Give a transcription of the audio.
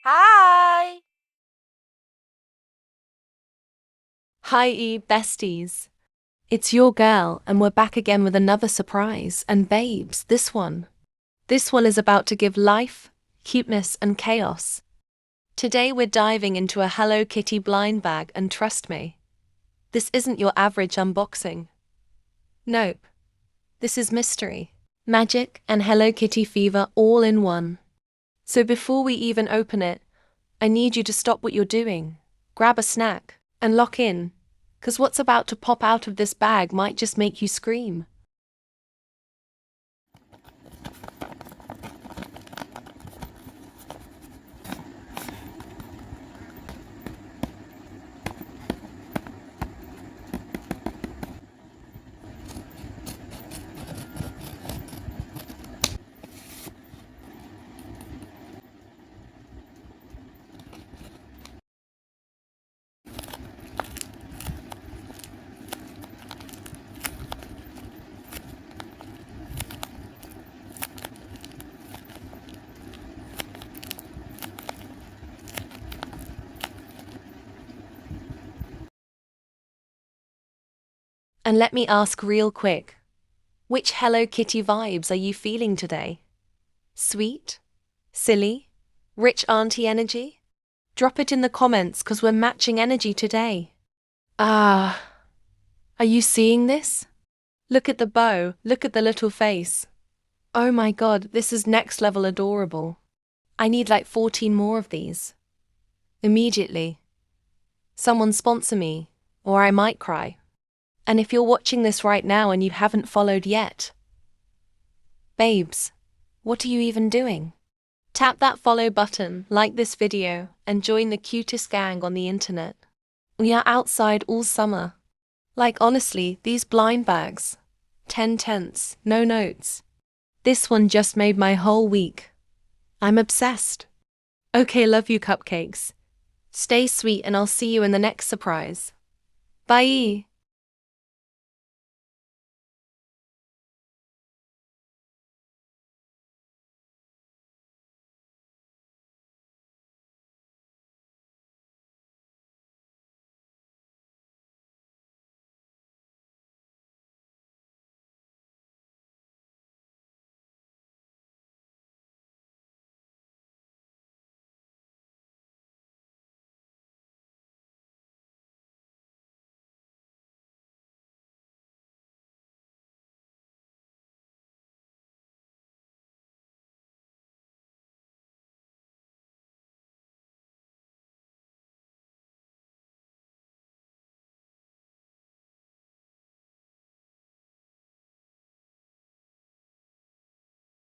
Hi! Hi, besties. It's your girl, and we're back again with another surprise. And babes, this one is about to give life, cuteness, and chaos. Today we're diving into a Hello Kitty blind bag, and trust me, this isn't your average unboxing. Nope. This is mystery, magic, and Hello Kitty fever all in one. So before we even open it, I need you to stop what you're doing, grab a snack, and lock in. 'Cause what's about to pop out of this bag might just make you scream. And let me ask real quick, which Hello Kitty vibes are you feeling today? Sweet? Silly? Rich auntie energy? Drop it in the comments 'cause we're matching energy today. Ah, are you seeing this? Look at the bow, look at the little face. Oh my god, this is next level adorable. I need like 14 more of these. Immediately. Someone sponsor me, or I might cry. And if you're watching this right now and you haven't followed yet, babes, what are you even doing? Tap that follow button, like this video, and join the cutest gang on the internet. We are outside all summer. Like honestly, these blind bags. 10 tenths, no notes. This one just made my whole week. I'm obsessed. Okay, love you cupcakes. Stay sweet and I'll see you in the next surprise. Bye!